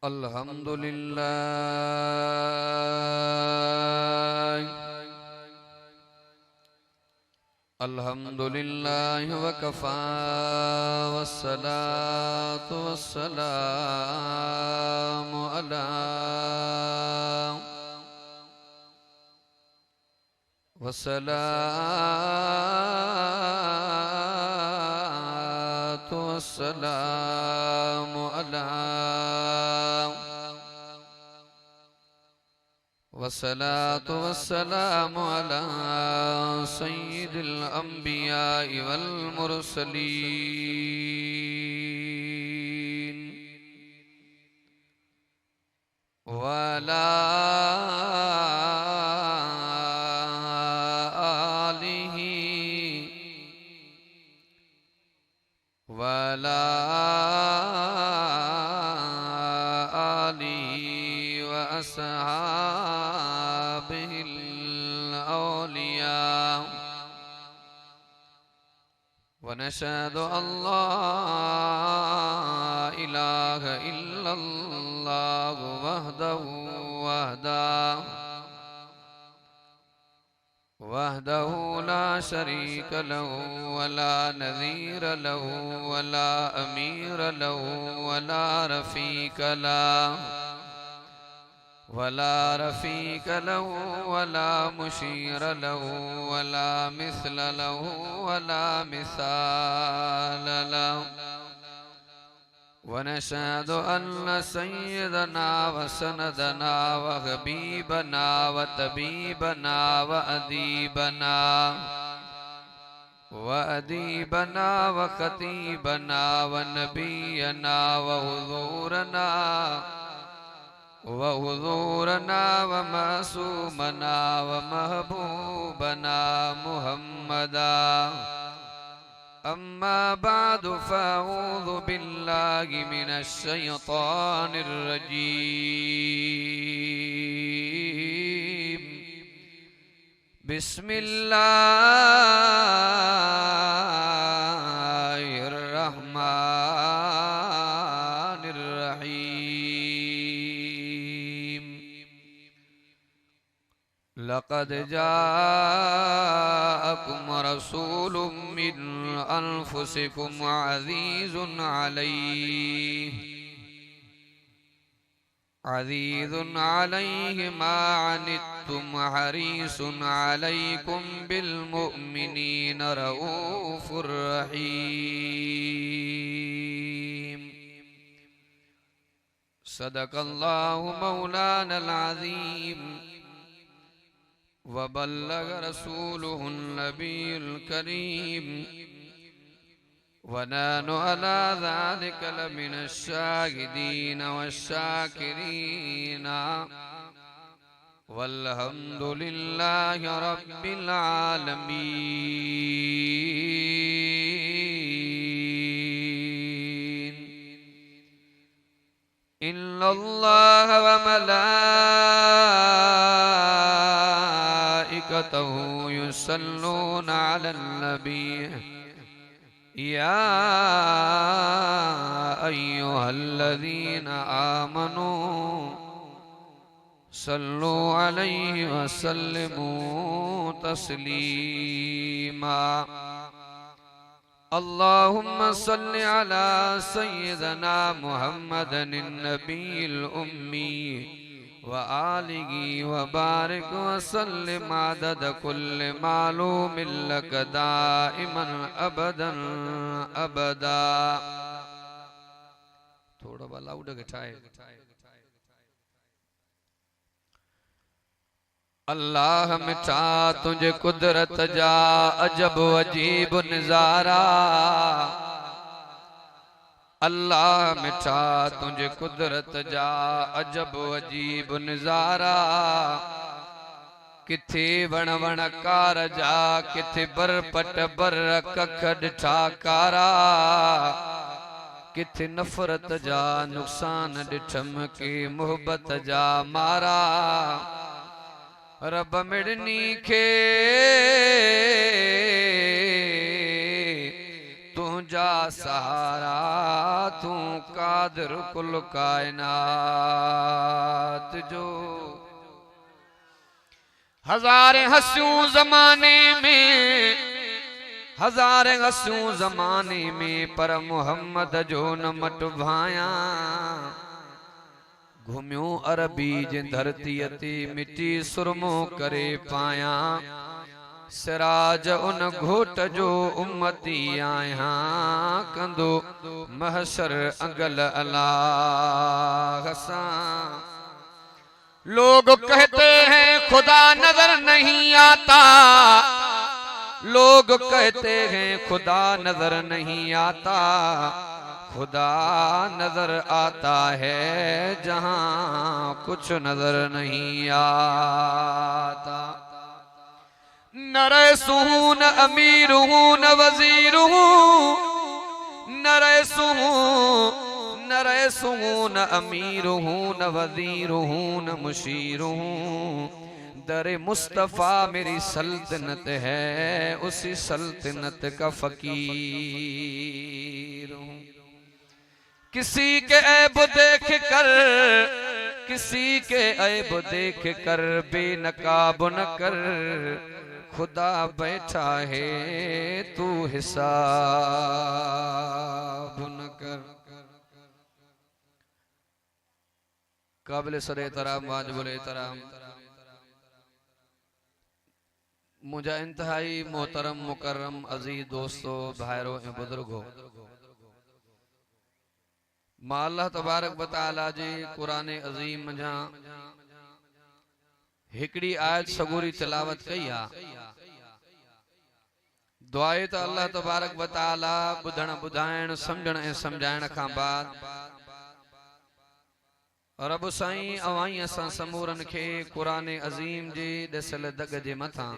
अल्हम्दुलिल्लाह वकफ़ा वस्सलातु वस्सलामु अला वस्सलातु वस्सलामु अला वस्सलातु वस्सलामु अला सय्यिदिल अंबिया वल मुरसलीन वअला आलिहि वअला आलिहि व अस्हाबिहिल औलिया वनशहदु अल्ला इलाहा इल्लल्लाह वहदहु ला शरीक लहु वला नज़ीर लहु वला अमीर लहु वला रफ़ीक लहु वला मुशीर लहु वला मिस्ल लहु वला मिसाल लहु वनशहदु अन्न सय्यदना व सनदना व हबीबना व तबीबना व अदीबना व खतीबना व नबीना व हुज़ूरना व मासूमना व महबूबना मुहम्मदा अम्मा बाद फ़अऊज़ु बिल्लाहि मिनश शैतानिर रजीम बिस्मिल्लाहिर रहमानिर रहीम लक़द जाअकुम रसूलुम मिन अनफुसिकुम अज़ीज़ुन अलैहि मा अनित्तुम हरीसुन अलैकुम बिल मुमिनीना रऊफ़ुर रहीम सदक़ल्लाहु मौलानल अज़ीम वबल्लग रसूलुहुन नबियुल करीम वनहनु अला ज़ालिका लमिनश शाहिदीन वश्शाकिरीन वल्हम्दुलिल्लाहि रब्बिल आलमीन इन्नल्लाह व मलाइकतहु युसल्लूना अलन नबी या अय्युहल्लज़ीना आमनू सल्लु अलैहि व सल्लिमू तस्लीमा अल्लाहुम्मा सल्लि अला सय्यिदना मुहम्मदिन नबिय्यिल उम्मी व आलिहि व बारिक व सल्लिम अदद कुल्लि मालूमिन लक दाइमन अबदन अबदा। थोड़ा बा लाउड घटाए। अल्लाह मिठा तुझे कुदरत जा अजब अजीब नजारा, अल्लाह मिठा तुझे कुदरत जा अजब अजीब नजारा। किथे वण वण कार जा किथे बर पट बर कख डिठा कारा, किथे नफरत जा नुकसान डिठम के मोहब्बत जा मारा। रब मिड़नी खे तुझा सहारा तू कादिर कुल कायनात जो। हजारे हंसूं जमाने में, हजारे हंसूं जमाने में, पर मोहम्मद जो न मट भाया। घूमियो अरबी जे धरती अती मिट्टी सुरमो करे पाया। सिराज उन घोट जो उम्मती आया, कंदो महशर अगल अल्लाह सा। लोग कहते हैं खुदा नजर नहीं आता, लोग कहते हैं खुदा नजर नहीं आता। खुदा नजर आता है जहां कुछ नजर नहीं आता। न रईसू न अमीर हूं न वजीर हूं, न रईसू न रईसू न अमीर हूं न वजीर हूं न मुशीर हूं। दरे मुस्तफा मेरी सल्तनत है, उसी सल्तनत का फकीर हूं। किसी के ऐब देख कर, किसी के ऐब देख कर बेनकाब न कर। खुदा बैठा है तू हिसाब न कर। काबिल सरे तराम वाजिबुल एहतराम मुझा इंतहाई मोहतरम मुकर्रम अजीज दोस्तों भाइरों ए बुजुर्गो, मां अल्लाह तबारक व तआला जे कुरान अजीम मझा हिकड़ी आयत सगोरी तिलावत कई आ। दुआए त अल्लाह तबारक व तआला बुधण बुधाइण समझण ऐं समझाइण खां बाद रब साईं अवाई असां समूरन खे कुरान अजीम जे दसल दग जे मथा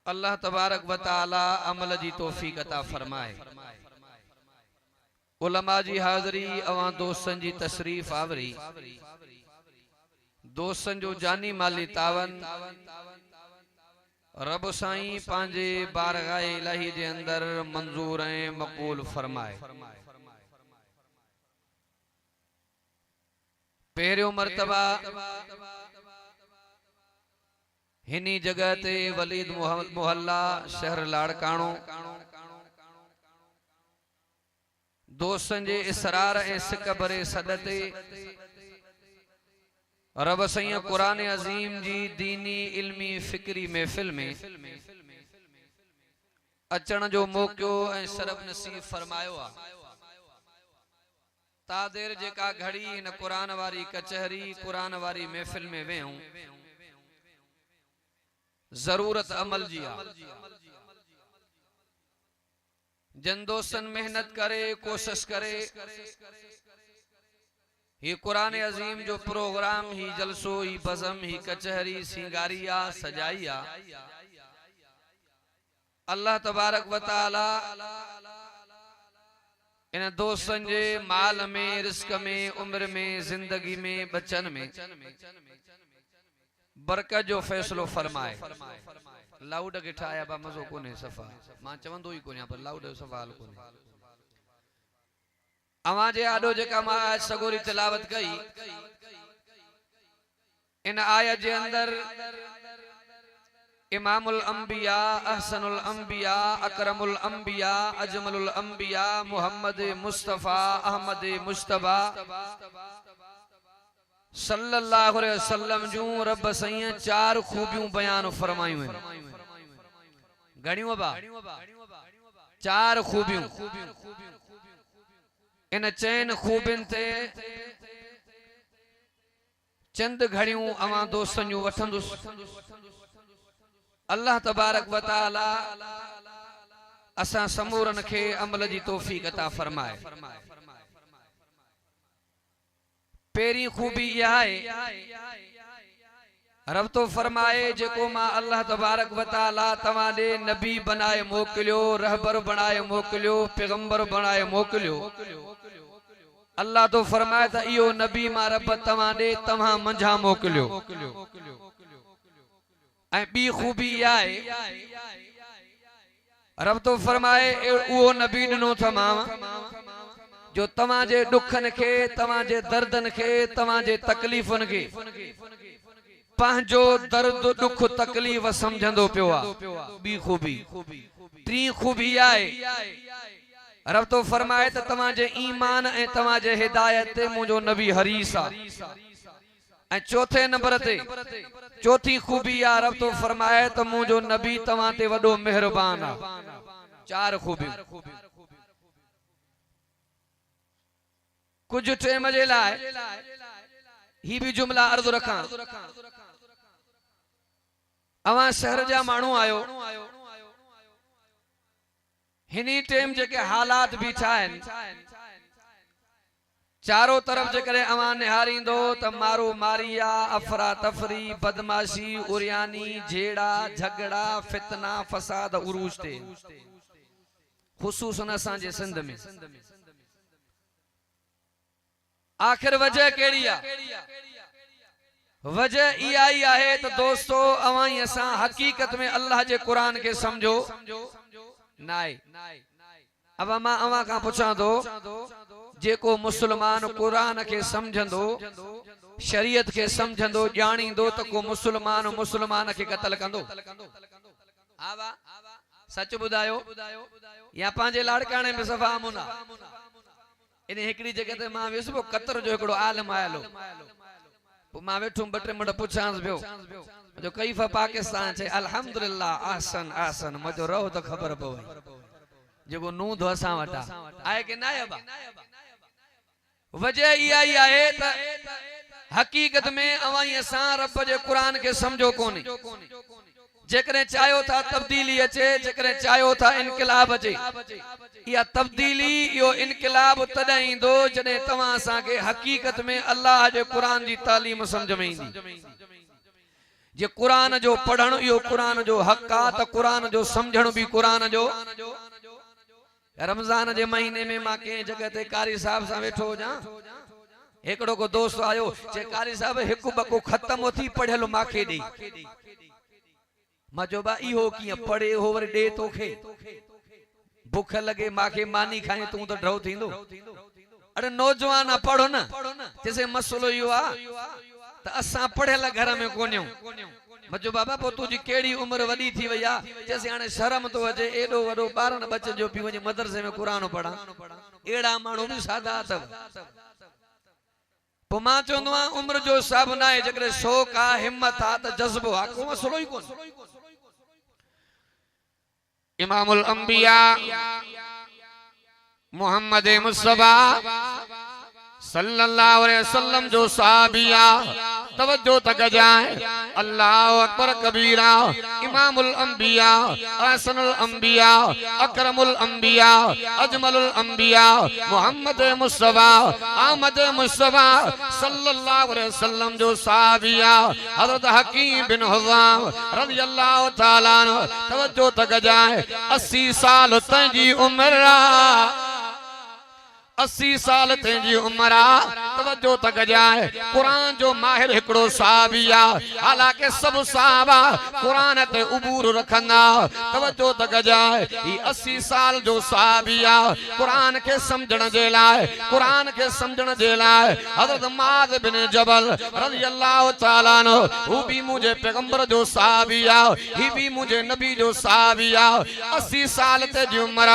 अल्लाह तबारक व तआला अमल जी तौफीक अता फरमाए। उलमा जी हाज़री अवां दोस्तन जी तशरीफ आवरी, दोस्तन जो जानी माली तावन रब साईं पांजे बारगाह इलाही जे अंदर मंजूर ऐं मकबूल फरमाए। पहिरियों मर्तबा हिनी जगह ते वलीद मोहल्ला शहर लाड़काणो दोस्तन जे इसरार ऐं सिकबरे सदते रब साईं कुरान अजीम जी दीनी इल्मी फिक्री महफिल में अचण जो मौको ऐं शरफ नसीब फरमायो आ। तादेर जेका घड़ी इन कुरान वारी कचहरी कुरान वारी महफिल में वेहूं जरूरत अमल जी आ। जन दोस्तन मेहनत करे कोशिश करे ही कुरान अजीम जो प्रोग्राम ही जलसो ही बज़म ही कचहरी सिंगारिया सजाइया अल्लाह तबारक व तआला इन दोस्तन जे माल में रिस्क में उम्र में जिंदगी में बचन में बरकत जो फैसलो फरमाए। लाउड के ठाया बा मजो कोने सफा मां चवंदो ही कोने पर लाउड जो सवाल कोने। अवां जे आडो जेका मां आज सगोरी तिलावत कई इन आयत जे अंदर इमामुल अंबिया अहसनुल अंबिया अकरमुल अंबिया अजमलुल अंबिया मोहम्मद मुस्तफा अहमद मुश्तबा सल्लल्लाहु अलैहि वसल्लम जू रब साईं चार खूबियों बयान फरमायूं हैं। घणियों बा चार खूबियों इन चैन खूबिन ते चंद घड़ियों अवां दोस्तन जू वठंदुस। अल्लाह तबारक व तआला असां समूरन खे अमल जी तौफीक अता फरमाए। पेरी खूबी यह है रब तो फरमाए जेको मां अल्लाह तबारक व तआला तवां दे नबी बनाए मोकलियो रहबर बनाए मोकलियो पैगंबर बनाए मोकलियो। अल्लाह तो फरमाए त इहो नबी मां रब तवां दे तवां मंझा मोकलियो। ऐं बी खूबी यह है रब तो फरमाए वो नबी ॾिनो थमांव जो तव्हांजे ॾुखनि खे तव्हांजे दर्दनि खे तव्हांजे तकलीफ़ुनि खे पंहिंजो दर्द ॾुख तकलीफ़ समझंदो पियो आहे। ॿी खूबी टी खूबी आहे रब तो फरमाए त तव्हांजे ईमान ऐं तव्हांजे हिदायत ते मुंहिंजो नबी हरीस आहे। ऐं चौथे नंबर ते चौथी खूबी आहे रब तो फरमाए त मुंहिंजो नबी तव्हां ते वॾो मेहरबान आहे। चार खूबी कुछ टाइम जे लाइ ही भी जुमला अर्ज रखां। अवां शहर जा माण्हू आयो हिनी टाइम जेके हालात बीठा आहिनि चारों तरफ जेकरे अवां निहारींदो त मारो मारिया अफरा तफरी बदमाशी उरियानी झेड़ा झगड़ा फितना फसाद उरूज ते खुसूसन असांजे सिंध में। आखिर वजह केड़ी आ? वजह इहा ही आहे त दोस्तो अवां असां हकीकत में अल्लाह जे कुरान के समझो नाए। अब मां अवां का पुछां तो जेको मुसलमान कुरान के समझंदो शरीयत के समझंदो जानींदो त को मुसलमान मुसलमान के कत्ल कंदो? आवा सच बुधायो या पांजे लाड़काणे में सफा मुना इन एकड़ी जगह ते मां विसबो कतर जो एकड़ो आलम आयलो पो मां वेठो बटे मड पुछांस बियो जो कैफा पाकिस्तान छे अल्हम्दुलिल्लाह आसन आसन मजो रहो तो खबर पवे जेको नू दो असा वटा आए के ना आबा। वजह इहा ही आहे त हकीकत में अवाई असा रब जे कुरान के समझो कोनी। जेकरे चाहो था तब्दीली अचे जेकरे चाहो था इनकलाब अचे या तब्दीली यो इनकलाब तॾहिं ईंदो जॾहिं तव्हां असांखे हकीकत में अल्लाह जे कुरान जी तालीम समझ में ईंदी। जे कुरान जो पढ़ण यो कुरान जो हक आ त कुरान जो समझण भी कुरान जो। रमजान जे महीने में मां के जगह ते कारी साहब सा वेठो जा एकड़ो को दोस्त आयो जे कारी साहब हिकु बको खत्म थी पढ़ियल माखे दी मजो बा इहो किया पढ़े हो वर दे तोखे भूख लगे माखे मानी खाए तू तो ड्रौ थींदो। अरे नौजवान पढ़ो ना जैसे मसलो यो आ त असा पढ़ियल घर में कोन्यो मजो बाबा पो तुजी केड़ी उम्र वडी थी वई आ जैसे हाने शर्म तो अजे एडो वडो बारन बच्चे जो पी वने मदरसे में कुरान पढ़ा एड़ा मानो भी सादा अथव। पो मां चवंदो आ उम्र जो सब ना है जकरे शौक आ हिम्मत आ त जज्बो आ को मसलो ही कोन। इमामुल अंबिया मोहम्मद मुस्तफा सल्लल्लाहु अलैहि वसल्लम जो साहबिया तवज्जो तक जाए अल्लाह अकबर कबीरा इमामुल अंबिया अहसनुल अंबिया अकरमुल अंबिया अजमलुल अंबिया मोहम्मद मुस्तफा अहमद मुस्तफा सल्लल्लाहु अलैहि वसल्लम जो साहबिया हजरत हकीम बिन हिज़ाम रज़ियल्लाहु तआला अन्हु तवज्जो तक जाए 80 साल तंजी उम्र 80 साल तेजी उम्र तवज्जो तक जाए कुरान जो माहिर हिकड़ो साहबिया हालांकि सब साहबा कुरान ते उबूर रखंदा तवज्जो तक जाए ई 80 साल जो साहबिया कुरान के समझण जे लाए कुरान के समझण जे लाए हजरत मुआज़ बिन जबल रज़ियल्लाहु तआला अन्हु हु भी मुझे पैगंबर जो साहबिया ही भी मुझे नबी जो साहबिया 80 साल तेजी उम्र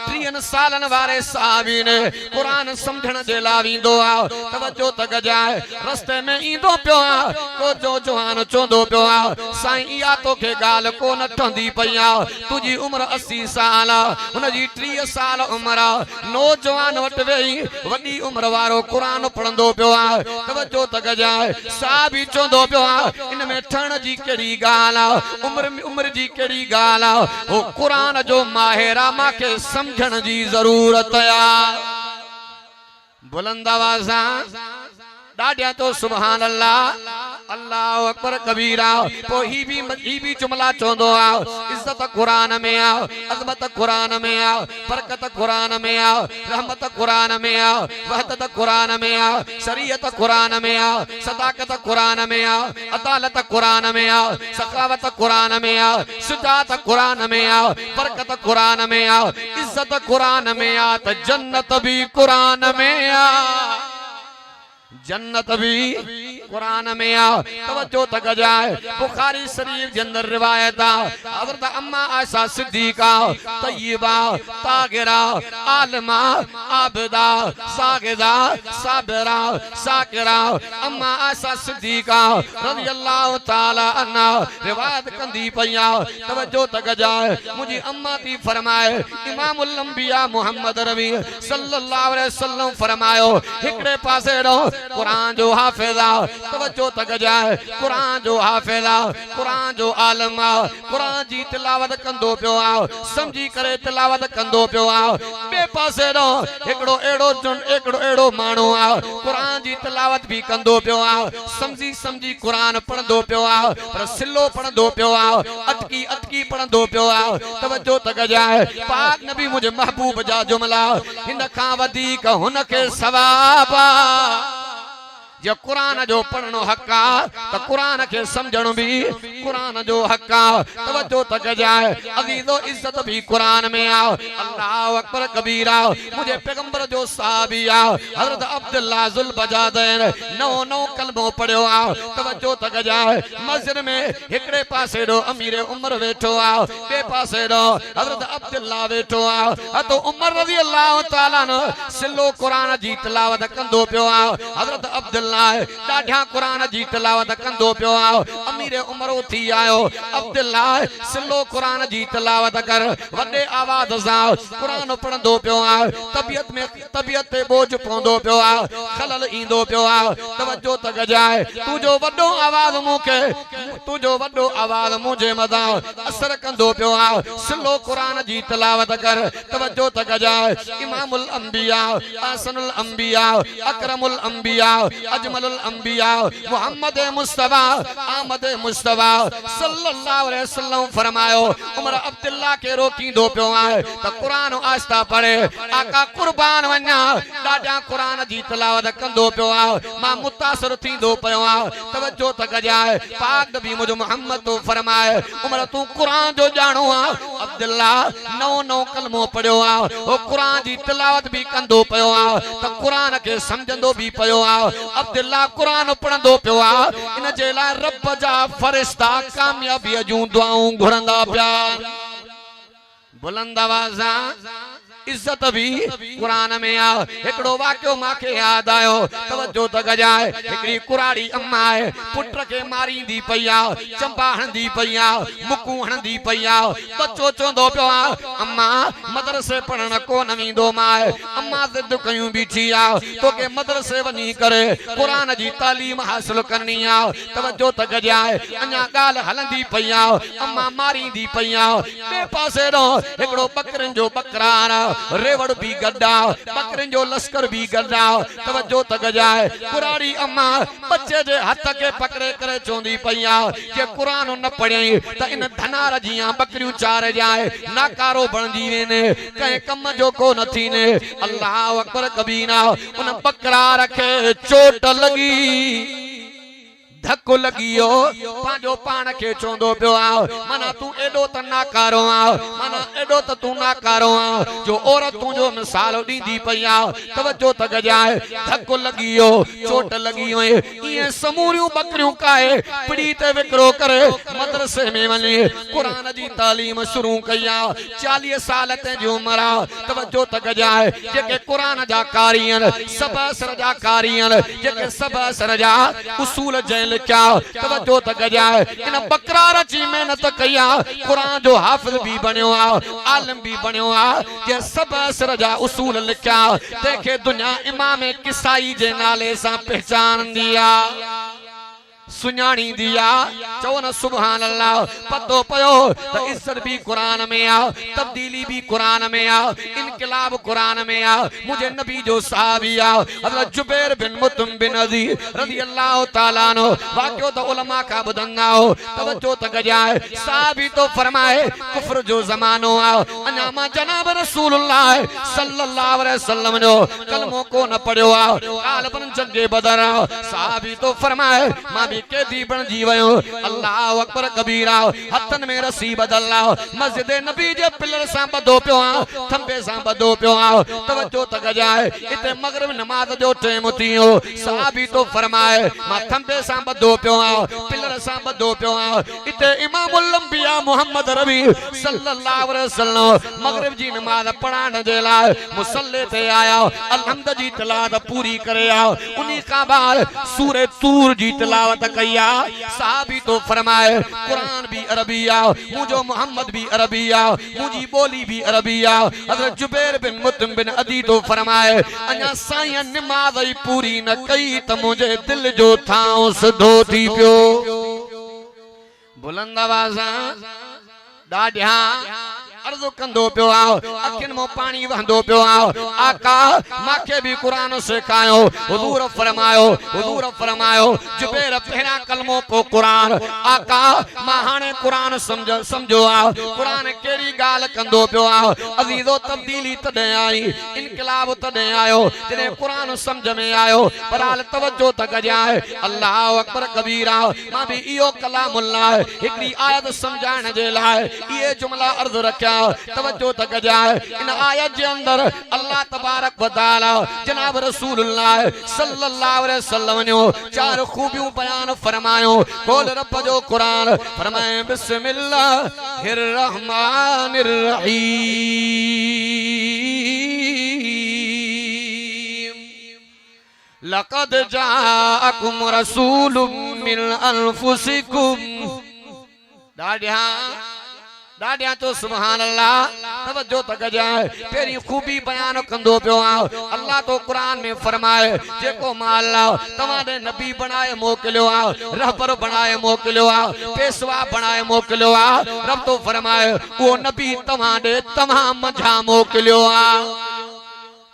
30 सालन वारे साहबी ने कुरान समझण जे ला वींदो आ तवज्जो तक जाए रस्ते में ईंदो पियो आ को जो जवान चोंदो पियो आ साईं इया तोखे गाल को न ठंदी पई आ तुजी उम्र 80 साल हुन जी 30 साल उम्र नौजवान वट वेही वडी उम्र वारो कुरान पढ़ंदो पियो आ तवज्जो तक जाए साहबी चोंदो पियो आ इन में ठण जी केड़ी गाल आ उम्र जी केड़ी गाल आ ओ कुरान जो माहिर आ माके समझण जी जरूरत आ। बुलंद आवाज़ डाडिया तो सुभान अल्लाह अल्लाह अकबर कबीरा पो ही भी जुमला चोंदो आ इज्जत कुरान में आ, अज़मत कुरान में आ, बरकत कुरान में आ, रहमत कुरान में आ, वहदत कुरान में आ, शरीयत कुरान में आ, सदाकत कुरान में आ, अदालत कुरान में आ, सखावत कुरान में आ, शुजाअत कुरान में आ, बरकत कुरान में आ, इज्जत कुरान में आ, तो जन्नत भी कुरान में आ, जन्नत भी कुरान में आ। तवज्जो तक जाए बुखारी शरीफ के अंदर रिवायत आ, हज़रत अम्मा आयशा सिद्दीका तय्यबा तागिरा आलिमा आबिदा सागिदा साबिरा शाकिरा अम्मा आयशा सिद्दीका रज़ियल्लाहु ताला अन्हा रिवायत कंदी पया। तवज्जो तक जाए मुझी अम्मा थी फरमाए इमामुल अंबिया मोहम्मद रबी सल्लल्लाहु अलैहि वसल्लम फरमायो हिकड़े पासे रहो कुरान जो हाफिज़ा। तवज्जो तक जाए कुरान जो हाफिज़ा, कुरान जो आलिमा, कुरान जी तिलावत कंदो पियो आ, समझी करे तिलावत कंदो पियो आ। बे पासे रो एकड़ो एड़ो माण्हू आ कुरान जी तिलावत भी कंदो पियो आ, समझी समझी कुरान पढ़ंदो पियो आ, पर सिलो पढ़ंदो पियो आ, अटकी अटकी पढ़ंदो पियो आ। तवज्जो तक जाए पाक नबी मुझे महबूब जा जुमला हिन खां वधीक हुनखे सवाब आ। जो कुरान जो पढ़नो हक आ तो कुरान के समझण भी कुरान जो हक आ। तवज्जो तक जाए अजीजो इज्जत भी कुरान में आ। अल्लाह अकबर कबीरा मुझे पैगंबर जो साहबी आ हजरत अब्दुल्लाह जुल बजादैन नौ कलमो पढ़ियो आ। तवज्जो तक जाए मस्जिद में हिकड़े पासे रो अमीर उमर वेठो आ, बे पासे रो हजरत अब्दुल्लाह वेठो आ। तो उमर रज़ी अल्लाह ताला न सिलो कुरान जी तिलावत कंदो पियो आ। हजरत अब्दुल्लाह ॾाढा कुरान जी तिलावत कंदो पियो आ। अमीर उमर उथी आयो, अब्दुल्लाह सिलो कुरान जी तिलावत कर वॾे आवाज़ सां कुरान पढ़ंदो पियो आ। तबियत ते बोझ पवंदो पियो आ, खलल ईंदो पियो आ। तवज्जो तक जाए तुंहिंजो वॾो आवाज़ मूंखे तुंहिंजो वॾो आवाज़ मुंहिंजे मथां असर कंदो पियो आ। सिलो कुरान जी तिलावत कर। तवज्जो तक जाए इमामुल अंबिया ahsanul अंबिया अकरमुल अंबिया अजमलुल अंबिया मोहम्मद मुस्तफा अहमद मुस्तफा सल्लल्लाहु अलैहि वसल्लम फरमायो उमर अब्दुल्लाह के रोकींदो पियो आहे त कुरान आस्ता पढ़े आका कुर्बान वञा। ॾाढा कुरान जी तिलावत कंदो पियो आहे, मां मुतासिर थींदो पियो आहे। तवज्जो तक जाए पाक नबी मुझ मोहम्मद तो फरमाए उमर तू कुरान जो ॼाणो आहे। अब्दुल्लाह नौ कलमो पढ़ियो आहे, ओ कुरान जी तिलावत भी कंदो पियो आहे त कुरान के समझंदो भी पियो आहे। अब्दुल्लाह कुरान पढ़ंदो पियो आहे, इन जे लाइ रब जा फरिश्ता कामयाबीअ जूं दुआऊं घुरंदा पिया। बुलंद आवाज़ इज्जत भी कुरान में आ। हिकड़ो वाक़ियो मांखे याद आयो। तवज्जो तक जाए हिकड़ी कुराड़ी अम्मा है पुट के मारींदी पई आ, चंबा हणंदी पई आ, मुकू हणंदी पई आ। बच्चो चवंदो पियो आ अम्मा मदरसे पढ़ण कोन वेंदो मां। अम्मा ज़िद कयूं बीठी आ तोखे मदरसे वञी करे कुरान जी तालीम हासिल करनी आ। तवज्जो तक जाए अञा ॻाल्हि हलंदी पई आ, अम्मा मारींदी पई आ। ॿिए पासे रो हिकड़ो बकरनि जो बकरान रेवड़ भी गड्डा बकरन जो लश्कर भी गड्डा। तवज्जो तक जाए कुराड़ी अम्मा बच्चे जे हथ के पकड़े करे चोंदी पईया के कुरान न पढ़ई त इन धनार जिया बकरियों चार जाए नाकारो बणजी वेने कहीं कम जो को न थीने। अल्लाह अकबर कबीरा उन बकरा रखे चोट लगी धक्को लगियो पांजो पान के चोंदो पियो आ माना तू एडो त नाकारो आ, माना एडो त तू नाकारो आ जो औरतूं जो मिसाल दीदी पई आ। तवज्जो तक जाए धक्को लगियो चोट लगी ये समूरियों बकरियों काए पड़ी ते विकरो करे मदरसे में वने कुरान जी तालीम शुरू कया। 40 साल ते जो उम्र आ। तवज्जो तक जाए जेके कुरान जा कारियन सब असर जा कारियन जेके सब असर जा उसूल जैन लिखा। तवज्जो तक जाए इन बकरा रची मेहनत कया कुरान जो हाफिज भी बनियो आ, आलिम भी बनियो आ। जे सब असर जा उसूल लिखा देखे दुनिया इमाम किसाई जे नाले सां पहचान दिया। सुञाणी दिया चवन सुभान अल्लाह पतो पयो तो इज्जत भी कुरान में आ तब्दीली भी कुरान में आ इनकलाब कुरान में आ मुझे नबी जो साहबी आ हज़रत जुबैर बिन मुतम बिन अज़ी रज़ी अल्लाह ताला अन्हु वाक़ियो तो उलमा का बुदंगा हो तवज्जो तक जाए साहबी तो फरमाए कुफ्र जो जमानो आ अनामा जनाब रसूलुल्लाह सल्लल्लाहु अलैहि वसल्लम जो कलमों को न पढ़ियो आ काल बन जंगे बदर साहबी तो फरमाए मां भी के दी बन जीवयो अल्लाह अकबर कबीरा हथन में रसी बदलना मस्जिद नबी जे पिलर सा बदो पियो आ थंबे सा बदो पियो आ तवज्जो तक जाए इते मगरिब नमाज जो टाइम थियो साहबी तो फरमाए मां थंबे सा बदो पियो आ पिलर सा बदो पियो आ इते इमामुल अंबिया मोहम्मद रबी सल्लल्लाहु अलैहि वसल्लम मगरिब जी नमाज पढ़ाने जे लाए मुसल्ले ते आया अलहम्द जी तिलावत पूरी करे आ उन्हीं का बाद सूरह तूर जी तिलावत कया साहबी तो फरमाए कुरान भी अरबिया मुझो मोहम्मद भी अरबिया मुझी बोली भी अरबिया हज़रत जुबैर बिन मुतम बिन अदी तो फरमाए अना साईं नमाज ही पूरी न कई त मुझे दिल जो थां सिधो थी पियो बुलंद आवाज़ ॾाढा अर्ज़ कंदो पियो आओ अखिन मो पानी वहंदो पियो आओ आका माखे भी कुरान सिखायो हुजूर फरमायो जुबैर पहरा कलमो पो कुरान आका मां हाने कुरान समझो आओ कुरान केड़ी गाल कंदो पियो आओ अजीजो तब्दीली तदे आई इनकलाब तदे आयो जने कुरान समझ में आयो पर हाल तवज्जो तक जाए अल्लाह अकबर कबीरा मां भी इयो कलामुल्लाह एकड़ी आयत समझाने जे लाए ये जुमला अर्ज रखा तवज्जो तक जाए इन आयत के अंदर अल्लाह तबारक व तआला जनाब रसूलुल्लाह सल्लल्लाहु अलैहि वसल्लम ने चार खूबियों बयान फरमायो बोल रब जो कुरान फरमाए बिस्मिल्लाहिर रहमानिर रहीम लक़द जाअकुम रसूलुम मिन अनफुसिकुम दाढ़िया तो सुभान अल्लाह तवज्जो तक जाए पेरी खूबी बयान कंदो पियो आ अल्लाह तो कुरान में फरमाए जेको मां अल्लाह तवादे नबी बनाए मोकलियो आ रहबर बनाए मोकलियो आ पेशवा बनाए मोकलियो आ रब तो फरमाए वो नबी तवादे तमाम मंझा मोकलियो आ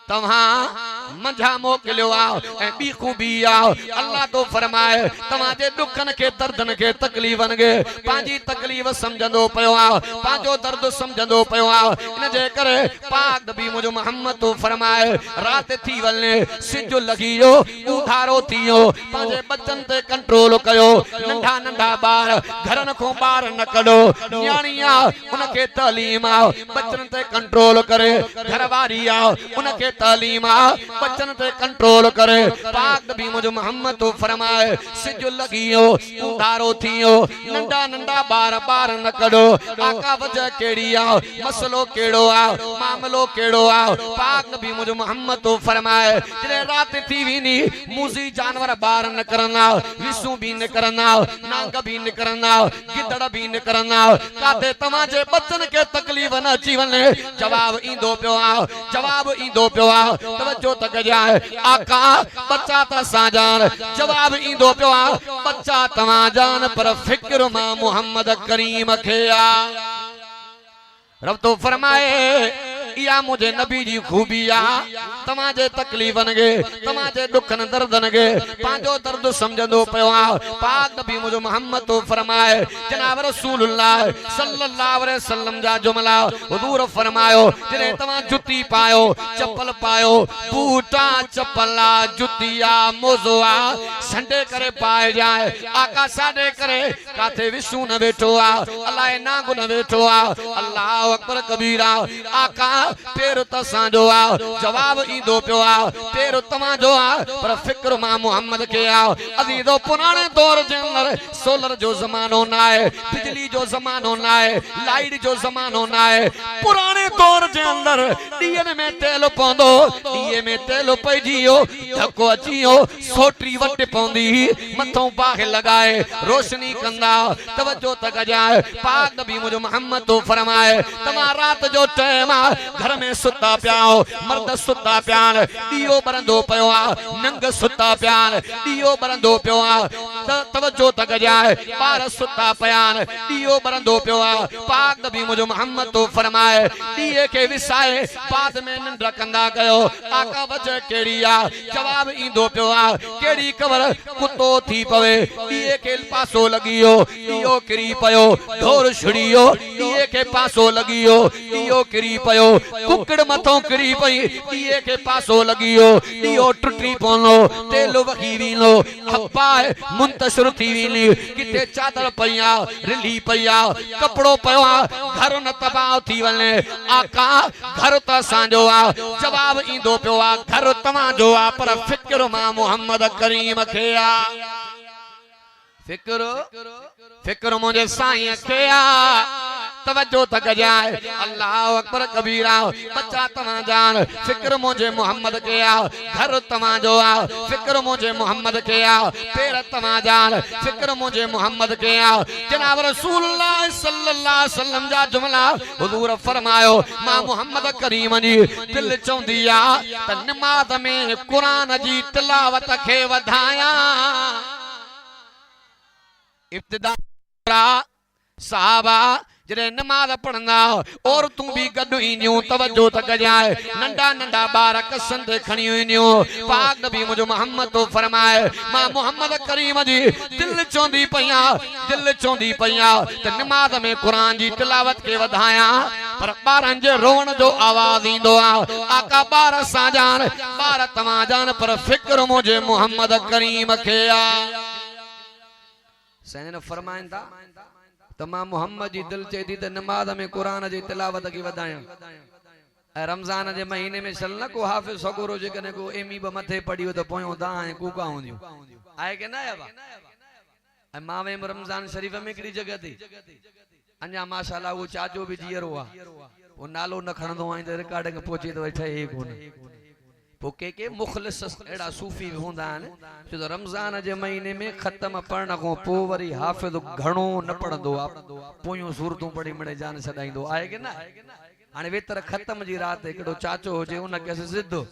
तव्हां मंझा मोकलियो आ ऐं बी खूबी आ अल्लाह तो फरमाए तवाजे दुखन के दर्दन के तकलीफन के पांजी तकलीफ समझंदो पयो आ पांजो दर्द समझंदो पयो आ इन जे करे पाक नबी मुझो मोहम्मद तो फरमाए रात थी वने सिज लगियो उधारो थियो पांजे बच्चन ते कंट्रोल कयो नंढा नंढा बार घरन को बार न कढो न्याणिया उनके तालीम आ बच्चन ते कंट्रोल करे घरवारी आ उनके तालीम आ बच्चन ते कंट्रोल करे पाक नबी मुझ मोहम्मद तो फरमाए सिज लगियो उधारो थियो नंढा नंढा बार बार न कढो आका वजह केड़ी आ मसलो केड़ो आ मामलो केड़ो आ पाक नबी मुझ मोहम्मद तो फरमाए जने रात थी विनी मूजी जानवर बार न करना विसु भी न करना नांग भी न करना गिदड़ भी न करना काते तमाजे बच्चन के तकलीफ न अची वने जवाब इंदो पियो आ जवाब इंदो पियो आ तवज्जो तक जाए आका बच्चा ता साजान जवाब इंदो पियो आ बच्चा तवा जान पर फिक्र मां मोहम्मद करीम खे आ रब तो फरमाए या मुझे नबी जी खूबी आ तमाजे तकलीफन गे तमाजे दुखन दर्दन गे पांजो दर्द समझंदो पयो आ पाक नबी मुझे मोहम्मद तो फरमाए जनाब रसूलुल्लाह सल्लल्लाहु अलैहि वसल्लम जा जुमला हुजूर फरमायो जने तमा जुती पायो चप्पल पायो बूटा चप्पला जुतिया मोज़ोआ संडे करे पाए जाए आका साडे करे काथे विसु न बैठो आ अल्लाह नागु न बैठो आ अल्लाह अकबर कबीरा आका पेर तसांजो आ जवाब इंदो पियो आ पेर तमाजो आ पर फिक्र मां मोहम्मद के आ अजीजो पुराने दौर जे अंदर सोलर जो जमानो ना है बिजली जो जमानो ना है लाइट जो जमानो ना है पुराने दौर जे अंदर डीएन में तेल पौंदो डीए में तेल पइजियो धक्को अचियो सोटरी वट पौंदी मथों बाह लगाए रोशनी कंदा तवज्जो तक जाए पाक नबी मुझ मोहम्मद तो फरमाए तमा रात जो टाइम घर में सुता पियाओ मर्द सुता प्यान दियो बरंदो पयो आ नंग सुता प्यान दियो बरंदो पियो आ तवज्जो तक जाए बार सुता पयान दियो बरंदो पियो आ पाक नबी मुझो मोहम्मद तो फरमाए दिए के विसाए बाद में निंड कंदा कयो आका वजह केड़ी आ जवाब इंदो पियो आ केड़ी कवर कुत्तो थी पवे दिए के पासो लगियो दियो किरी पयो ढोर छुड़ियो दिए के पासो लगियो दियो किरी पयो कुकड़ मथों किरी पई दिए के पासो लगियो दियो टुटी पोनो तेलो वही वीनो अप्पा मुंतशिर थी वीनी किते चादर पया रिली पया कपड़ो पयो घर न तबाह थी वने आका घर त सांजो आ जवाब इंदो पियो आ घर तमा जो आ पर फिक्र मां मोहम्मद करीम खे आ फिक्र मुझे साईं खे आ तवज्जो तक जाए अल्लाह अकबर कबीरा बच्चा तमा जान फिक्र मुझे मोहम्मद के आ घर तमा जो आ फिक्र मुझे मोहम्मद के आ पेड़ तमा जान फिक्र मुझे मोहम्मद के आ जनाब रसूलुल्लाह सल्लल्लाहु अलैहि वसल्लम जा जुमला हुजूर फरमायो मां मोहम्मद करीम जी दिल चौंदी आ त नमाज में कुरान जी तिलावत खे वधाया इब्तिदा साहबा जरे नमाज पढ़ना और तू भी गडु इन्यो तवज्जो तक जाए नंडा नंडा बार कसम ते खणी इन्यो पाक नबी मुझो मोहम्मद तो फरमाए मां मोहम्मद करीम जी दिल चोंदी पया त नमाज में कुरान जी तिलावत के वधाया पर बारन जे रोवण जो आवाज इंदो आ आका बार सा जान बार तमा जान पर फिक्र मुझे मोहम्मद करीम खे आ सैन फरमाइंदा तमाम मोहम्मद जी दिल चे दी त नमाज में कुरान जी तिलावत की वधाया रमजान जे महीने में चल न को हाफिज सगोरो जे कने को एमी ब मथे पड़ियो त पोयो दा है कूका होंदियो आए के ना आया ए मावे रमजान शरीफ में कड़ी जगह थी अन्या माशाल्लाह वो चाचो भी जीरो आ वो नालो न खणदो आई त रिकॉर्डिंग पहुंची तो ठे ही कोन पोके के मुखलिस एड़ा सूफी होंदा ने जो रमजान जे महीने में खत्म पढ़न को पो वरी हाफिज घणो न पढ़ंदो आ पोयो सूरतूं पढ़ी मणे जान छडाइंदो आहे के ना हाने वेतर खत्म जी रात एकड़ो चाचो होजे उन के सिद्धो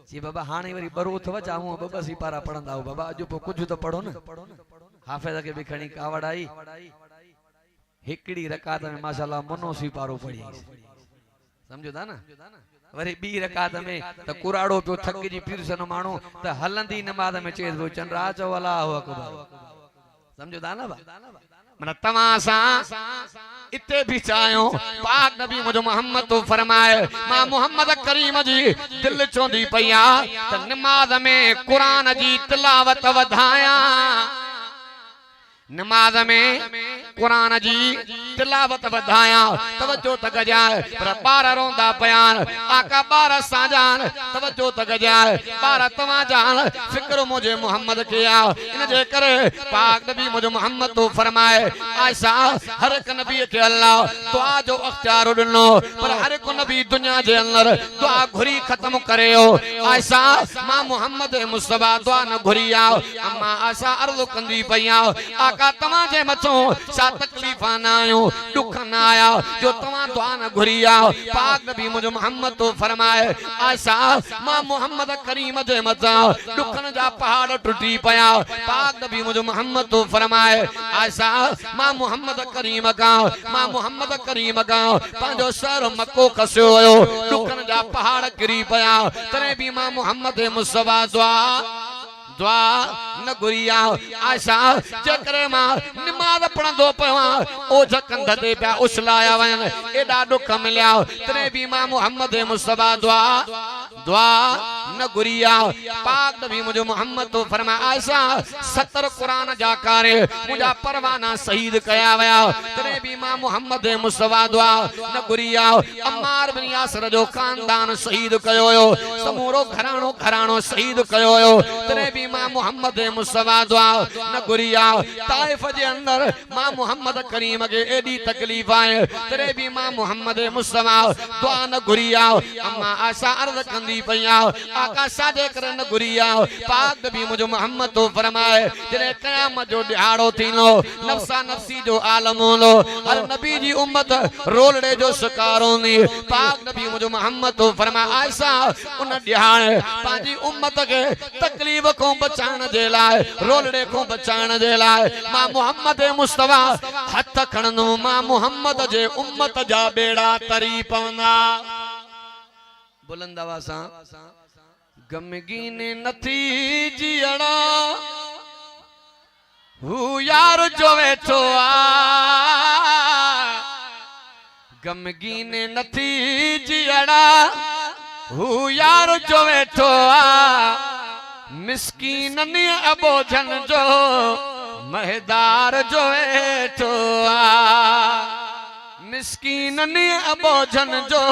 जी बाबा हाने वरी बरो थव जाऊं बाबा सी पारा पढ़ंदा हो बाबा अजो कुछ तो पढ़ो न हाफिज के भी खणी कावड़ आई हिकड़ी रकात में माशाल्लाह मनो सी पारो पढ़ी समझो था ना वरी बी रकात में त कुराड़ो पियो थक जी पीरसन मानो त हलंदी नमाज में चेस वो चंद्रा चो अल्लाहु अकबर समझो था ना मन तमासा इते भी चायो पाक नबी मुझो मोहम्मद तो फरमाए मां मोहम्मद करीम जी दिल चोंदी पया त नमाज में कुरान जी तिलावत वधाया नमाज में कुरान जी तिलावत वधाया तवज्जो तक जाए पर बार रोंदा बयान आका बार साजान तवज्जो तक जाए बार तमा जान फिक्र मुझे मोहम्मद के आ इन जे करे पाक नबी मुझे मोहम्मद तो फरमाए आयशा हर एक नबी के अल्लाह दुआ जो अख्तियार दिनो पर हर एक नबी दुनिया जे अंदर दुआ घुरी खत्म करेयो आयशा मां मोहम्मद मुस्तफा दुआ न घुरिया अम्मा आयशा अर्ज कंदी पया आका तमा जे मचो सा तकलीफा ना आयो दुख ना आया जो तमा दुआ न घुरिया पाक नबी मुझे मोहम्मद तो फरमाए आयशा मां मोहम्मद करीम जे मचा दुखन जा पहाड़ टूटी पया पाक नबी मुझे मोहम्मद तो फरमाए आयशा मां मोहम्मद करीम का पांजो सर मक्को खसो होयो दुखन जा पहाड़ गिरी पया तने भी मां मोहम्मद मुस्तफा दुआ न घुरिया आयशा चक्र मां नमाज पढ़ंदो पवा ओ झकंद दे पिया उछलाया वन एडा दुख मिलिया तने भी मां मोहम्मद मुस्तफा दुआ न घुरिया पाक नबी मुझे मोहम्मद तो फरमा आयशा 70 कुरान जा कारे मुझा परवाना शहीद कया वया तने भी मां मोहम्मद मुस्तफा दुआ न घुरिया अम्मार बिन यासर जो खानदान शहीद कयो हो समूरो घराणो शहीद कयो हो तने भी मां मोहम्मद मुस्तफा दुआ न घुरिया ताइफ जे अंदर मां मोहम्मद करीम के एडी तकलीफ आए तने भी मां मोहम्मद मुस्तफा दुआ न घुरिया अम्मा आयशा अर्ज कंदी पया आका सादे कर न घुरिया पाक नबी मुझे मोहम्मद तो फरमाए जने क़यामत जो दिहाड़ो थीनो नफ्सा नफ्सी जो आलम होलो हर नबी जी उम्मत रोलड़े जो शिकार होनी पाक नबी मुझे मोहम्मद तो फरमा आयशा उन दिहाड़े पाजी उम्मत के तकलीफ को बचाइण जे लाइ रोलड़े को बचाइण जे लाइ मां मोहम्मद मुस्तफा हथ खणंदुमि मां मोहम्मद जे उम्मत जा बेड़ा तरी पवंदा बुलंद आवाज़ सां गमगीन नथी जियड़ा हू यार जो वेठो आ गमगीन नथी जियड़ा हू यार जो वेठो आ मिस्कीननि अबोझन जो महदार जो वेठो आ मिस्कीननि अबोझन जो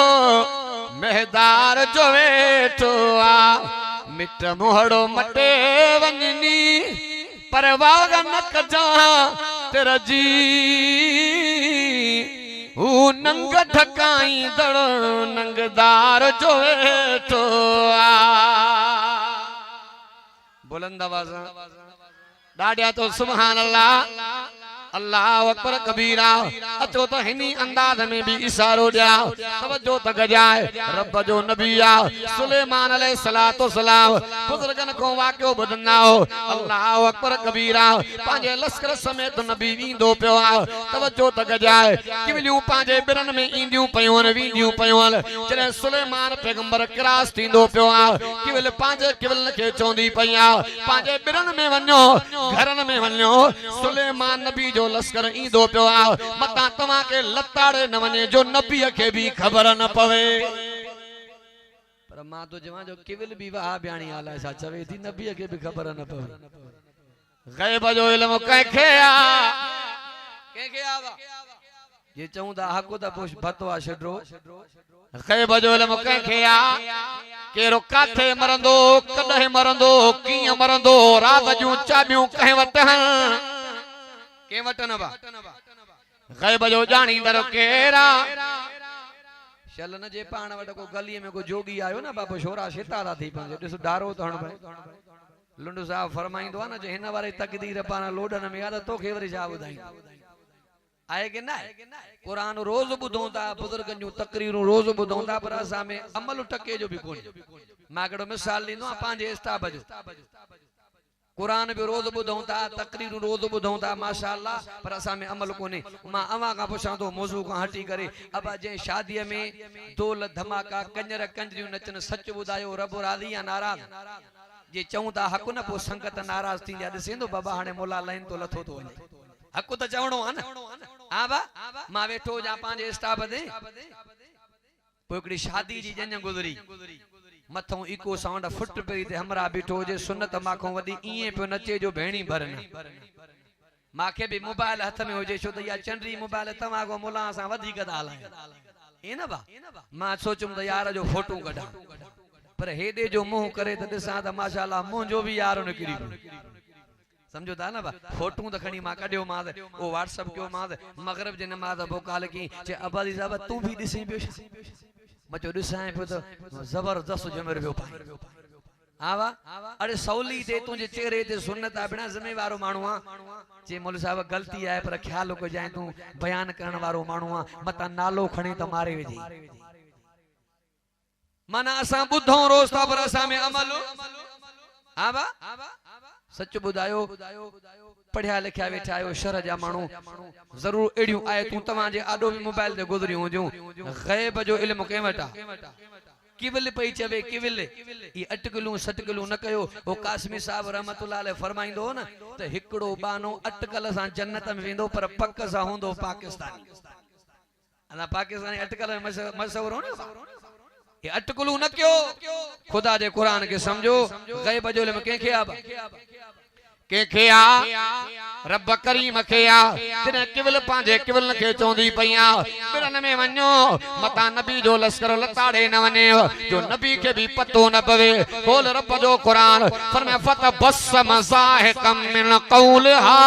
महदार जो वेठो आ मिट मोहड़ो मटे वञनी परवाह न कजा तेरा जी हू नंग ढकाई दड़ नंगदार जो वेठो आ बुलंद आवाज़ ॾाढा तो सुभान अल्लाह अल्लाह अकबर कबीरा अचो तो हिनी अंदाज में भी इशारो दिया तवज्जो त गजाए रब जो नबी आ सुलेमान अलैहिस्सलातो सलाम बुजुर्गन को वाक्यो ॿुधंदाओ अल्लाह अकबर कबीरा पांजे लश्कर समेत नबी वींदो पियो आ तवज्जो त गजाए किवलियूं पांजे बिरन में ईंदियूं पयूं वींदियूं पयूं जॾहिं सुलेमान पैगंबर क्रॉस थींदो पियो आ किवल पांजे किवल खे चवंदी पई आ पांजे बिरन में वञो घरन में वञो सुलेमान नबी जो लश्कर ईंदो पियो आ मता तव्हां के लताड़े न वञे जो नबी के भी खबर न पवे पर मां तो जवां जो केवल भी वाह बयानी आला सा चवे थी नबी के भी खबर न पवे गैब जो इल्म कंखे आ ये चऊं ता हक ता पोष भतवा छडरो गैब जो इल्म कंखे आ केरो काथे मरंदो कदे मरंदो कीअं मरंदो रात जूं चाबियूं कंहिं वटि के वटन बा गैब जो ॼाणींदड़ केरा शल न जे पाण वट को गली में को जोगी आयो ना बाबा छोरा सितारा थी पंजे ॾिस डारो तो हण भाई लुंडू साहब फरमाइंदो ना जे हिन वारे तकदीर पाण लोडन में याद तोखे वरी छा ॿुधाई आए के ना कुरान रोज ॿुधूं था बुजुर्गन जूं तकरीरूं रोज ॿुधूं था पर असां में अमल टके जो भी कोन मां हिकिड़ो मिसाल ॾींदो आहियां पंहिंजे स्टाफ जो कुरान भी रोज ॿुधूं था तकरीरूं रोज ॿुधूं था माशाअल्लाह पर असां में अमल कोन्हे मां अवां खां पुछां थो मौज़ू खां हटी करे अबा जंहिं शादीअ में दोल धमाका कंजर कंजरियूं नचनि सच ॿुधायो रब राज़ी या नाराज़ जे चऊं था हक़ न पोइ संगत नाराज़ थींदी आहे ॾिसेंदो बाबा हाणे मोला लाइन तो लथो थो वञे हक़ त चवणो आहे न हा बा मां वेठो हुजां पंहिंजे स्टाफ ते पोइ हिकिड़ी शादी जी जंज गुज़री मथों इको साउंड फुट पई ते हमरा बीठो जे सुन्नत माखों वडी इए पे नचे जो भेणी भरन माखे भी मोबाइल हाथ में होजे छो त या चंडरी मोबाइल तमा को मुला सा वधी गदाल है ए ना बा मां सोचुम त यार जो फोटो कढा पर हेडे जो मुंह करे त दिसा त माशाअल्लाह मुंह जो भी यार निकरी समझो था ना बा फोटो त खणी मां कढियो मां ओ व्हाट्सएप कयो मां मगरिब जे नमाज बोकाल की जे अबादी साहब तू भी दिसी पियो मचो दिसाए पे तो जबरदस्त जमर पियो पाए आवा अरे सौली ते तुझे चेहरे ते सुन्नत आ बिना जिम्मेवारो मानू आ जे मौलवी साहब गलती आए पर ख्याल को जाए तू बयान करण वारो मानू आ मता नालो खणी त मारे वेजी माना असा बुद्धो रोज था पर असा में अमल आवा सच बुधायो पढ़िया लिखिया वेठा आयो शर जा मानू जरूर एड़ियूं आए तू तवा जे आडो भी मोबाइल ते गुजरियूं हुजूं गैब जो इल्म के वटा किविल पई चवे किविल ई अटकलू सटकलू न कयो ओ कासमी साहब रहमतुल्लाह अलैह फरमाइंदो न त हिकड़ो बानो अटकल सा जन्नत में वेंदो पर पक सा होंदो पाकिस्तानी अना पाकिस्तानी अटकल मशहूर हो न ये अटकलू न क्यों खुदा दे कुरान के समझो गैब जो इल्म के आबा के आ रब करीम के आ जने केवल पांजे केवल के चोंदी पईया बिरन में वन्यो मता नबी जो लश्कर लताड़े न वने जो नबी के भी पतो न पवे बोल रब जो कुरान फरमाया फतबस्सम ज़ाहिकम मिन क़ौलहा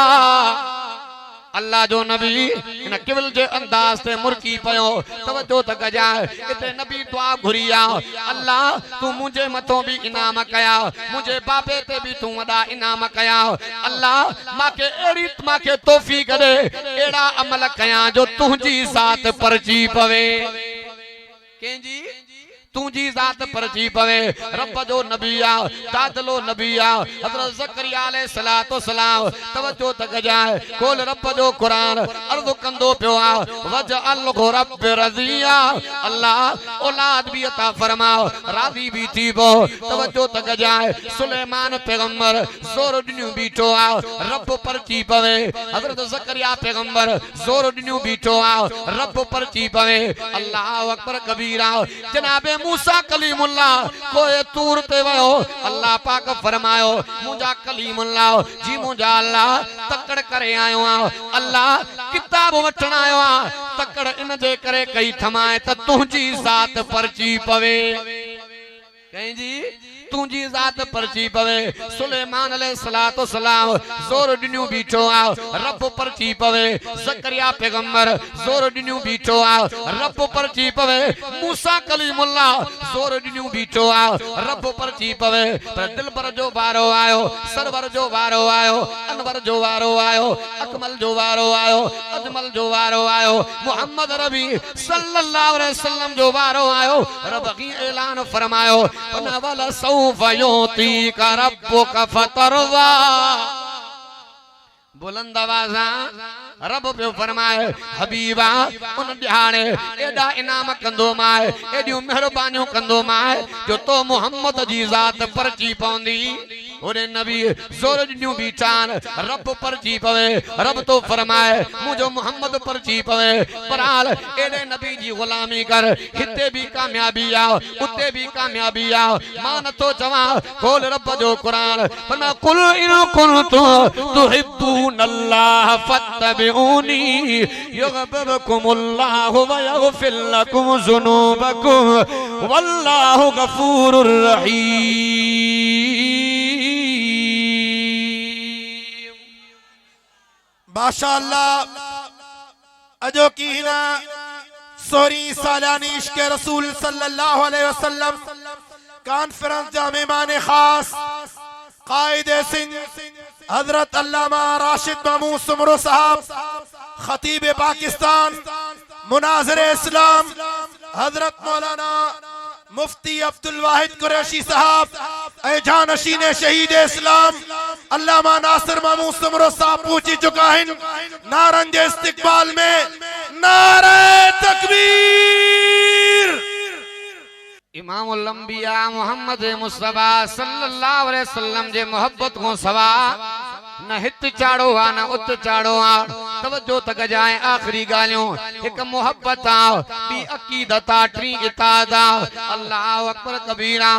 अल्लाह जो नबी इन केवल जे अंदाज से मुर्की पयो तवज्जो त गजा इते नबी दुआ घुरिया अल्लाह तू मुझे मथों भी इनाम कया मुझे बाबे ते भी तू वडा इनाम कया अल्लाह माके एड़ी माके तौफीक दे एड़ा अमल कया जो तुझी साथ परची पवे केंजी तुझी जात पर जी पवे रब जो नबी आ दादलो नबी आ हजरत ज़करिया अलैहिस्सलातो सलाम तवज्जो तक जाए कोल रब जो कुरान अर्ज़ कंदो पियो आ वजअल रब रज़िया अल्लाह औलाद भी अता फरमाओ राज़ी भी थी वो तवज्जो तक जाए सुलेमान पैगंबर जोर दिन्यू बीठो आ रब पर जी पवे हजरत ज़करिया पैगंबर जोर दिन्यू बीठो आ रब पर जी पवे अल्लाह अकबर कबीरा जनाबे मूसा कलीमुल्लाह कोए तूर ते वयो अल्लाह पाक फरमायो मुंजा कलीमुल्लाह जी मुंजा अल्लाह तकड़ करे आयो आ अल्लाह किताब वठण आयो आ तकड़ इन जे करे कई थमाए त तुंजी जात परची पवे कहीं जी तुझी जात परची पवे सुलेमान अलैहिस्सलातो सलाम जोर दिन्यू बीठो आ रब परची पवे ज़करिया पैगंबर जोर दिन्यू बीठो आ रब परची पवे मूसा कलीमुल्लाह जोर दिन्यू बीठो आ रब परची पवे पर दिल पर जो वारो आयो सरवर जो वारो आयो अनवर जो वारो आयो अकमल जो वारो आयो अजमल जो वारो आयो मोहम्मद रबी सल्लल्लाहु अलैहि वसल्लम जो वारो आयो रब की ऐलान फरमायो वनवल सौफयोती का रब्बुका फतरवा बुलंद आवाज़ा रब पे फरमाए हबीबा उन ध्याने एडा इनाम कंदो माए एडियो मेहरबानियों कंदो माए जो तो मोहम्मद जी जात परची पौंदी ओरे नबी जोर दिन्यू बीचान रब परची पवे रब तो फरमाए मुझो मोहम्मद परची पवे पराल एडे नबी जी गुलामी कर हिते भी कामयाबी आओ उते भी कामयाबी आओ मान तो जवा खोल रब जो कुरान फरमा कुल इन कुंतुम तुहिब्बूनल्लाह फत्तबिऊनी युहब्बुकुमुल्लाहु व यगफिर लकुम ज़ुनूबकुम वल्लाहु गफूरुर रहीम। माशाअल्लाह अजो की ना सोरी सालानी इश्क रसूल सल्लल्लाहु अलैहि वसल्लम कॉन्फ्रेंस जा मेहमान खास कायदे सिंह हजरत अल्लामा राशिद महमूद सुमरो साहब खतीब पाकिस्तान मुनाज़िर इस्लाम हजरत मौलाना मुफ्ती अब्दुल वाहिद कुरैशी साहब ए जानशीन शहीद इस्लाम अल्लामा नासिर महमूद सुमरो साहब पूछी चुका है नारंज इस्तिकबाल में नारे तकबीर। इमामुल अंबिया मोहम्मद मुस्तफा सल्लल्लाहु अलैहि वसल्लम जे मोहब्बत को सवा न हित चाड़ो आ न उत चाड़ो आ तवज्जो तक जाए आखिरी गालियों एक मोहब्बत आ बी अकीदत आ टी इताद आ अल्लाह अकबर कबीरा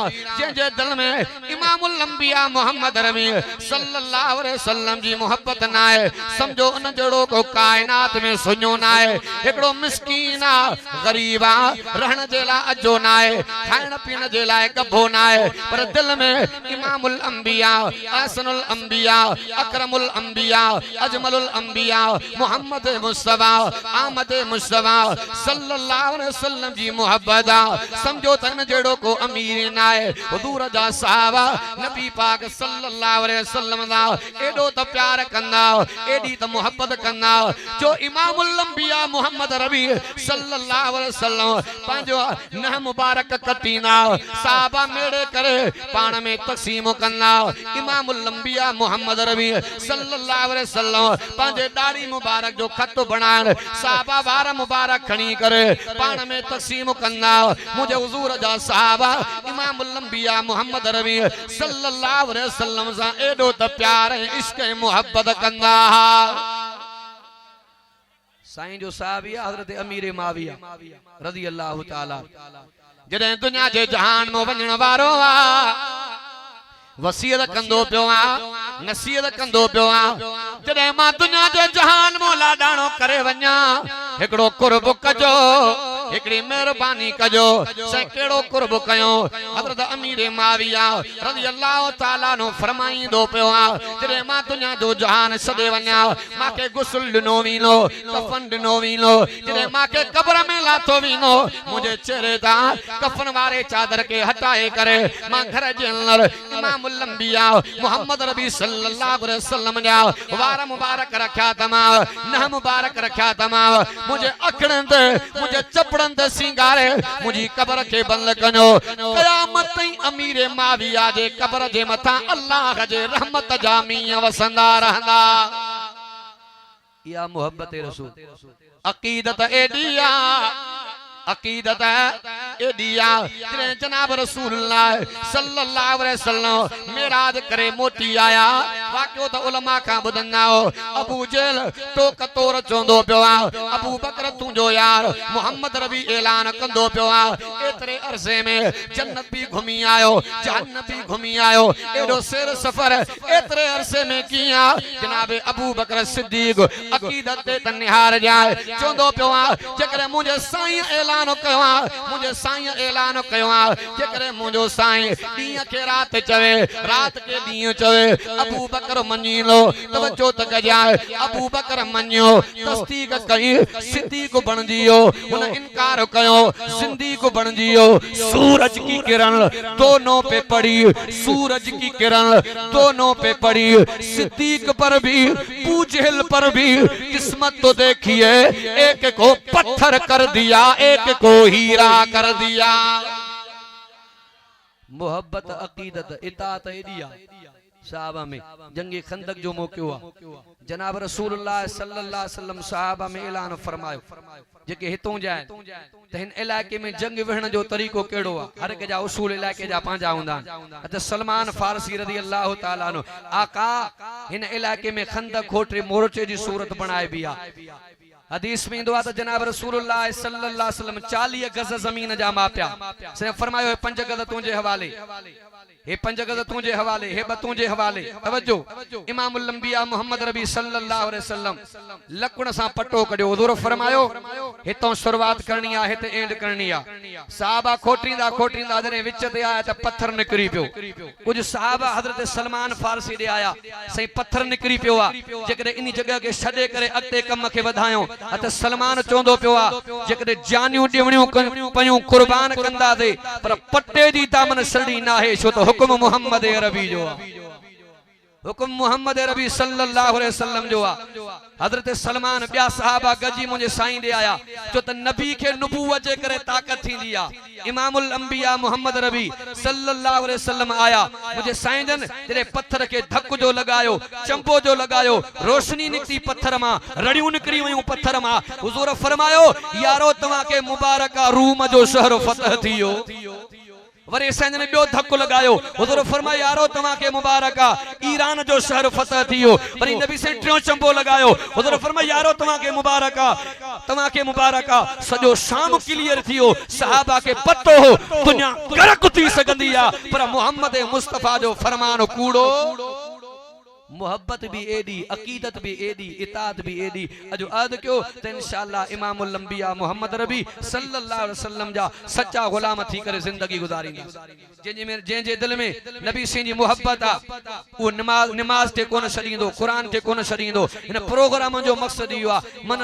जे दिल में इमामुल अंबिया मोहम्मद रबी सल्लल्लाहु अलैहि वसल्लम जी मोहब्बत ना है समझो उन जड़ो को कायनात में सुनो ना है एकड़ो मिस्कीन आ गरीब आ रहण जे ला अजो ना है खाइण पीण जे लाए गभो ना है पर दिल में इमामुल अंबिया अहसनुल अंबिया अकरमुल अंबिया अजमलुल अंबिया मोहम्मद मुस्तफा आमद मुस्तफा सल्लल्लाहु अलैहि वसल्लम जी मोहब्बत समझो तन जेड़ो को अमीर ना है हुजूर जा साहबा नबी पाक सल्लल्लाहु अलैहि वसल्लम दा एडो त प्यार कंदा एडी त मोहब्बत कंदा जो इमामुल अंबिया मोहम्मद रबी सल्लल्लाहु अलैहि वसल्लम पांजो न मुबारक कतीना साहबा मेड़े करे पाण में तकसीम कंदा इमामुल अंबिया मोहम्मद रबी सल्लल्लाहु अलैहि वसल्लम पांजे दाढ़ी मुबारक जो खत बनान साहबा वार मुबारक खणी करे पाण में तकसीम कंदा मुझे हुजूर जा साहबा इमामुल अंबिया मोहम्मद रबी सल्लल्लाहु अलैहि वसल्लम सा एडो त प्यार इश्क मोहब्बत कंदा साईं जो साहबी हजरत अमीर माविया रज़ी अल्लाह ताला जॾहिं दुनिया जे जहान में वञण वारो आ वसीयत कंदो पियो आ नसीहत कंदो पियो आ जॾहिं मां दुनिया जे जहान में लाडाणो करे वञा हिकड़ो कुर्ब कजो हिकड़ी मेहरबानी कजो से केड़ो कुर्ब कयो हजरत अमीर माविया रज़ी अल्लाह ताला नो फरमाईंदो पियो आ जॾहिं मां दुनिया जो जहान छॾे वञा मांखे गुस्ल ॾिनो वेंदो कफन ॾिनो वेंदो जॾहिं मांखे कब्र में लाथो वेंदो मुंहिंजे चेहरे तां कफन वारे चादर के हटाए करे मां घर जे अंदर इमामुल अंबिया मोहम्मद रबी सल्लल्लाहु अलैहि वसल्लम जा वार मुबारक रखिया तमा न मुबारक रखिया तमा मुझे अखड़न ते मुझे चपड़न ते सिंगारे मुझी कब्र के बंद कनो क़यामत ताईं अमीर माविया जे कब्र जे मथा अल्लाह जे रहमत जा मींहं वसंदा रहंदा या मोहब्बत रसूल अकीदत एडिया अकीदत एडिया जनाब रसूलुल्लाह सल्लल्लाहु अलैहि वसल्लम मेराज करे मोटी आया वाकियो त उलमा का बुधंदा हो अबू जेल तो कतोर चोंदो पियो अबू बकर तुंजो यार मोहम्मद रबी ऐलान कंदो पियो एतरे अरसे में जन्नत भी घुमी आयो जहन्नम भी घुमी आयो एडो सिर सफर एतरे अरसे में किया जनाब अबू बकर सिद्दीक अकीदत ते तनिहार जाए चोंदो पियो जेकरे मुझे साईं ऐलान कयो मुझे साईं ऐलान कयो जेकरे मुझो साईं दी के रात चवे रात के दी चवे अबू बकर मनी लो तवज्जो त कजाए अबू बकर मनियो तस्दीक कई सिद्दीक बन जियो उन इनकार कयो सिद्दीक बन जियो सूरज की किरण दोनों पे पड़ी सूरज की किरण दोनों पे पड़ी सिद्दीक पर भी अबू जहल पर भी किस्मत तो देखिए एक को पत्थर कर दिया एक को हीरा कर दिया मोहब्बत अकीदत इताअत एडिया सहाबा में जंगे खंदक जो मौके हुआ जनाब रसूलुल्लाह सल्लल्लाहु अलैहि वसल्लम सहाबा में ऐलान फरमायो जेके हितों जाए त हिन इलाके में जंग विहण जो तरीको केड़ो आ हर के जा उसूल इलाके जा पांजा हुंदा त सलमान फारसी रजी अल्लाह ताला नो आका हिन इलाके में खंदक खोटरे मोर्चे जी सूरत बनाए बिया हदीस में इंदो त जनाब रसूलुल्लाह सल्लल्लाहु अलैहि वसल्लम 40 गज जमीन जा मापिया से फरमायो 5 गज तुंजे हवाले हे 5 गज तुंजे हवाले हे 2 तुंजे हवाले तवज्जो इमामुल अंबिया मोहम्मद रबी सल्लल्लाहु अलैहि वसल्लम लकुण सा पट्टो कढियो हुजूर फरमायो हितों शुरुआत करनी आ हिते एंड करनी आ सहाबा खोटरींदा जने विच ते आया त पत्थर निकरी पियो कुछ सहाबा हजरत सलमान फारसी दे आया सही पत्थर निकरी पियो आ जेकरे इन जगह के छडे करे अगते कम के वधायो अत सलमान चोंदो पियो आ जेकरे जानियूं दिवणियूं पयूं कुर्बान कंदा दे पर पट्टे जी दामन सड़ी ना है छो तो हुक्म मोहम्मद अरबी जो हुक्म मोहम्मद अरबी सल्लल्लाहु अलैहि वसल्लम जो हजरत सलमान ब्या सहाबा गजी मुझे साईं दे आया जो त नबी के नबूवत जे करे ताकत थींदी आ इमामुल अंबिया मोहम्मद रबी सल्लल्लाहु अलैहि वसल्लम आया मुझे साईं जन तेरे पत्थर के धक जो लगायो चंपो जो लगायो रोशनी निकती पत्थर मा रड़ियूं निकरी वयूं पत्थर मा हुजूर फरमायो यारो तवा के मुबारक रूम जो शहर फतह थियो वरी साईं ने बियो धक्को लगायो हुजूर फरमाया यारो तवा के मुबारक ईरान जो शहर फतह थियो वरी नबी से टियों चंबो लगायो हुजूर फरमाया यारो तवा के मुबारक सजो शाम क्लियर थियो सहाबा के पतो हो दुनिया गरक थी सकंदी आ पर मोहम्मद मुस्तफा जो फरमान कूड़ो मोहब्बत भी एडी अकीदत भी एडी इताअत भी एडी अजो अद क्यों तो इंशाअल्लाह इमामुल अंबिया मोहम्मद रबी सल्लल्लाहु अलैहि वसल्लम जा सच्चा गुलाम थी करे जिंदगी गुजारींदा जे दिल में नबी सिंह जी मोहब्बत आ वो नमाज के कोन छडींदो कुरान के कोन छडींदो इन प्रोग्राम जो मकसद इहो आ मन